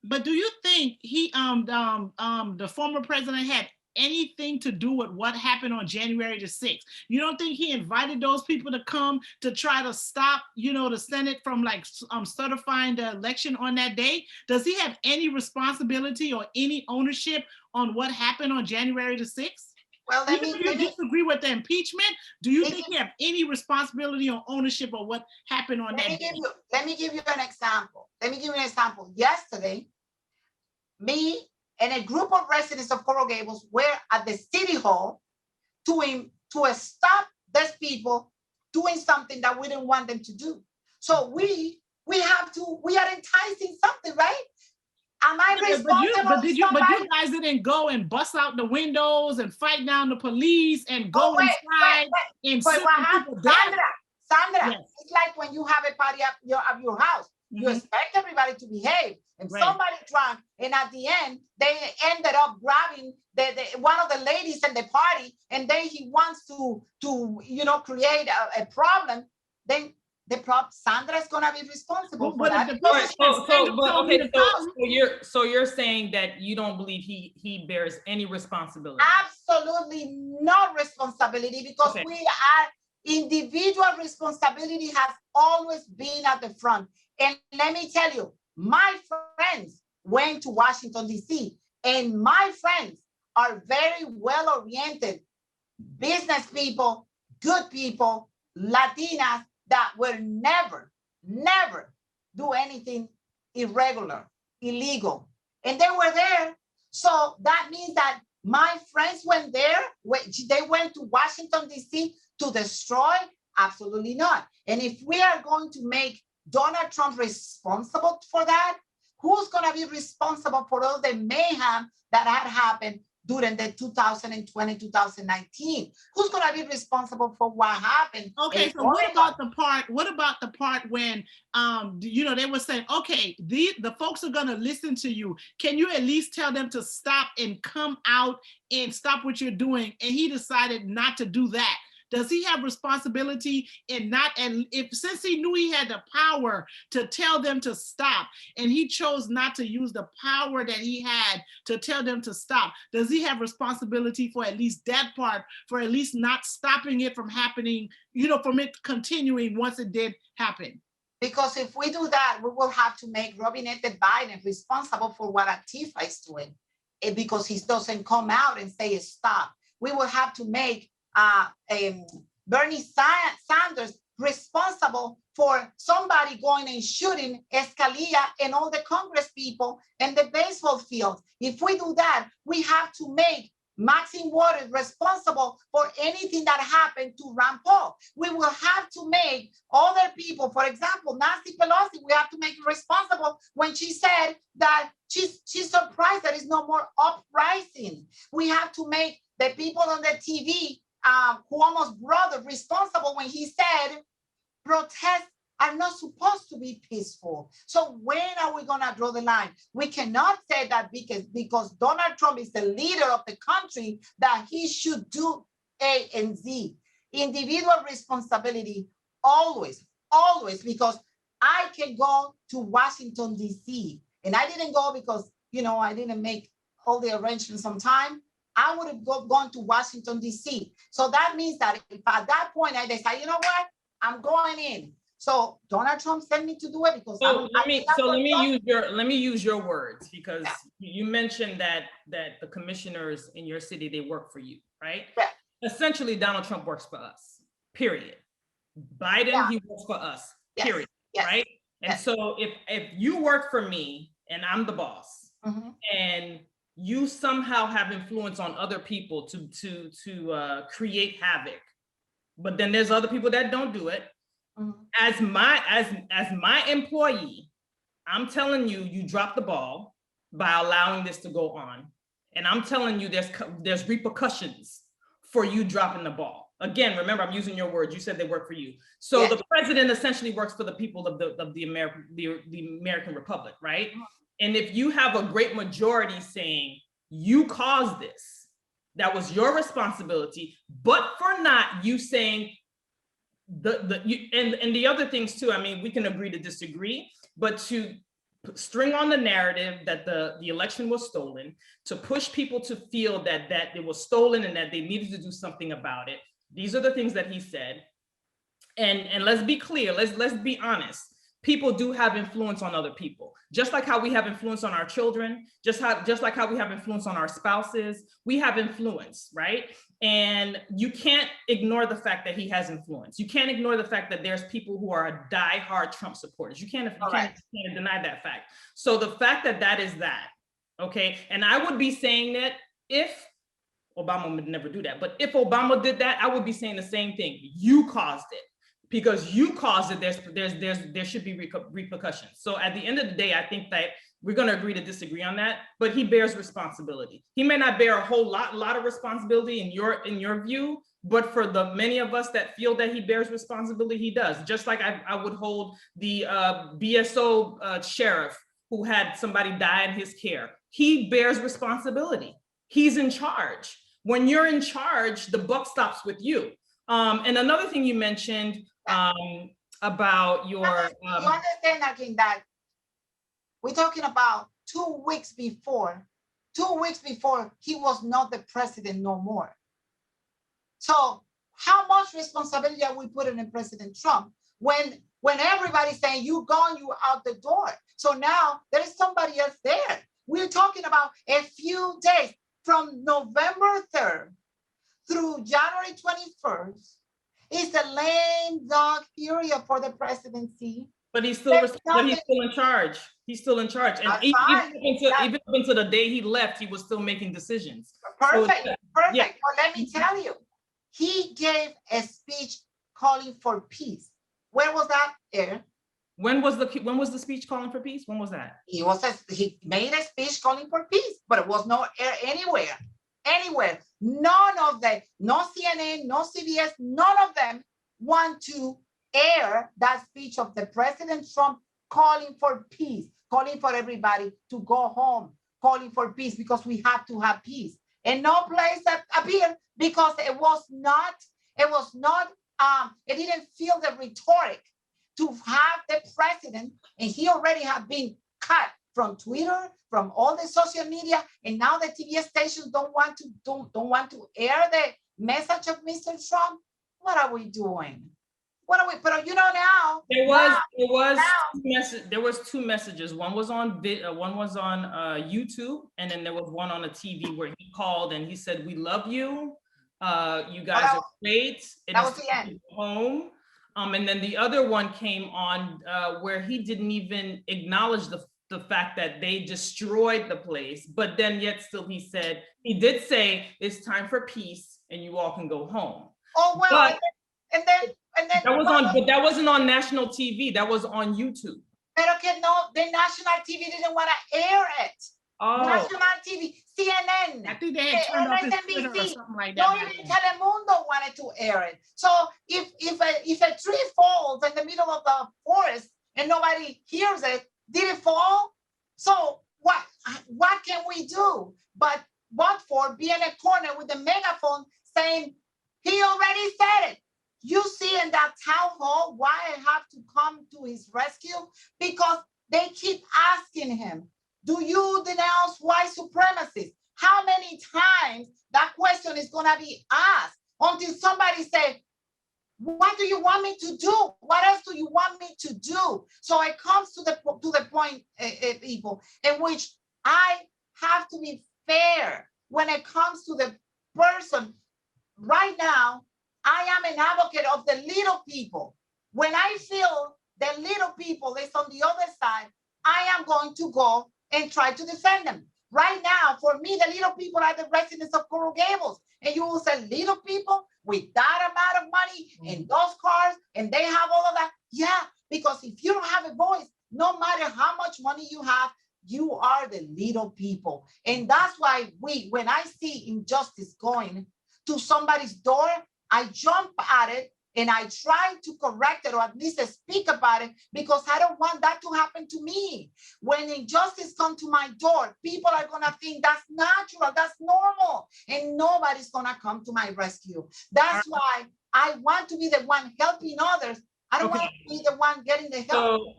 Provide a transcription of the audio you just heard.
But do you think the former president had anything to do with what happened on January the 6th? You don't think he invited those people to come to try to stop, the Senate from like certifying the election on that day? Does he have any responsibility or any ownership on what happened on January the 6th? Well, Even if you disagree with the impeachment, do you think he have any responsibility or ownership of what happened on that day? Let me give you an example. Yesterday, me and a group of residents of Coral Gables were at the city hall to stop these people doing something that we didn't want them to do. So we are enticing something, right? Am I responsible? But you guys didn't go and bust out the windows and fight down the police and go inside and but what happened, Sandra, yes. It's like when you have a party at your house. You expect everybody to behave, and somebody drunk, and at the end they ended up grabbing one of the ladies in the party, and then he wants to create a problem. Then Sandra is gonna be responsible for that. So you're saying that you don't believe he bears any responsibility? Absolutely no responsibility, because we are individual responsibility has always been at the front. And let me tell you, my friends went to Washington, D.C., and my friends are very well-oriented business people, good people, Latinas that will never do anything irregular, illegal. And they were there. So that means that my friends went there. They went to Washington, D.C. to destroy? Absolutely not. And if we are going to make Donald Trump responsible for that, who's going to be responsible for all the mayhem that had happened during the 2020-2019? Who's going to be responsible for what happened? Okay, so what about the part when they were saying, okay, the folks are going to listen to you. Can you at least tell them to stop and come out and stop what you're doing? And he decided not to do that. Does he have responsibility since he knew he had the power to tell them to stop, and he chose not to use the power that he had to tell them to stop, does he have responsibility for at least that part, for at least not stopping it from happening, from it continuing once it did happen? Because if we do that, we will have to make Robinette Biden responsible for what Antifa is doing, because he doesn't come out and say stop. We will have to make Bernie Sanders responsible for somebody going and shooting Escalilla and all the Congress people in the baseball field. If we do that, we have to make Maxine Waters responsible for anything that happened to Rand Paul. We will have to make other people, for example, Nancy Pelosi, we have to make her responsible when she said that she's surprised there is no more uprising. We have to make the people on the TV Cuomo's brother responsible when he said protests are not supposed to be peaceful. So when are we going to draw the line? We cannot say that because Donald Trump is the leader of the country that he should do A and Z. Individual responsibility always, because I can go to Washington, D.C. and I didn't go because, I didn't make all the arrangements on time. I would have gone to Washington, D.C. So that means that if at that point I decide, you know what, I'm going in. So Donald Trump sent me to do it because let me use your words, because you mentioned that the commissioners in your city, they work for you, right? Yeah. Essentially, Donald Trump works for us, period. Biden, he works for us, period, right? And so if you work for me and I'm the boss, and you somehow have influence on other people to create havoc, but then there's other people that don't do it. As my employee, I'm telling you, you dropped the ball by allowing this to go on, and I'm telling you, there's repercussions for you dropping the ball. Again, remember, I'm using your words. You said they work for you. So the president essentially works for the people of the American Republic, right? And if you have a great majority saying you caused this, that was your responsibility, but for not, you saying and the other things too, I mean, we can agree to disagree, but to string on the narrative that the election was stolen, to push people to feel that it was stolen and that they needed to do something about it. These are the things that he said. And let's be clear, let's be honest. People do have influence on other people, just like how we have influence on our children, just like how we have influence on our spouses. We have influence, right? And you can't ignore the fact that he has influence. You can't ignore the fact that there's people who are diehard Trump supporters. You can't deny that fact. So the fact that is that, okay? And I would be saying that if Obama would never do that, but if Obama did that, I would be saying the same thing. You caused it. Because you caused it, there should be repercussions. So at the end of the day, I think that we're going to agree to disagree on that, but he bears responsibility. He may not bear a whole lot of responsibility in your view, but for the many of us that feel that he bears responsibility, he does. Just like I would hold the BSO sheriff who had somebody die in his care. He bears responsibility. He's in charge. When you're in charge, the buck stops with you. And another thing you mentioned about your... you understand, again, that we're talking about 2 weeks before he was not the president no more. So how much responsibility are we putting in President Trump when everybody's saying you gone, you out the door? So now there is somebody else there. We're talking about a few days from November 3rd through January 21st. Is the lame dog period for the presidency. But he's still in charge. He's still in charge. And even up until the day he left, he was still making decisions. Perfect. Yeah. Well, let me tell you, he gave a speech calling for peace. Where was that aired? When was the speech calling for peace? When was that? He made a speech calling for peace, but it was not aired anywhere. None of them, no CNN, no CBS, none of them want to air that speech of the President Trump calling for peace, calling for everybody to go home, calling for peace because we have to have peace. And no place that appeared because it didn't feel the rhetoric to have the president, and he already had been cut from Twitter, from all the social media, and now the TV stations don't want to air the message of Mr. Trump. What are we doing? But now there was two messages. One was on YouTube, and then there was one on the TV where he called and he said, "We love you. You guys are great. That was the end. Home." And then the other one came on where he didn't even acknowledge the fact that they destroyed the place, but then yet still he did say it's time for peace and you all can go home. Oh well, and then that wasn't on national TV. That was on YouTube. But okay, no, the national TV didn't want to air it. Oh. National TV, CNN, I think they had turned off his Twitter or something like that. Not even Telemundo wanted to air it. So if a tree falls in the middle of the forest and nobody hears it, did it fall? So what can we do? But for be in a corner with the megaphone saying he already said it. You see in that town hall why I have to come to his rescue? Because they keep asking him, do you denounce white supremacists? How many times that question is going to be asked until somebody says, what do you want me to do? What else do you want me to do? So it comes to the point, people, in which I have to be fair when it comes to the person. Right now, I am an advocate of the little people. When I feel the little people is on the other side, I am going to go and try to defend them. Right now, for me, the little people are the residents of Coral Gables. And you will say little people with that amount of money and those cars, and they have all of that. Yeah, because if you don't have a voice, no matter how much money you have, you are the little people. And that's why when I see injustice going to somebody's door, I jump at it and I try to correct it or at least speak about it because I don't want that to happen to me. When injustice comes to my door, people are going to think that's natural, that's normal, and nobody's going to come to my rescue. That's why I want to be the one helping others. I don't want to be the one getting the help. So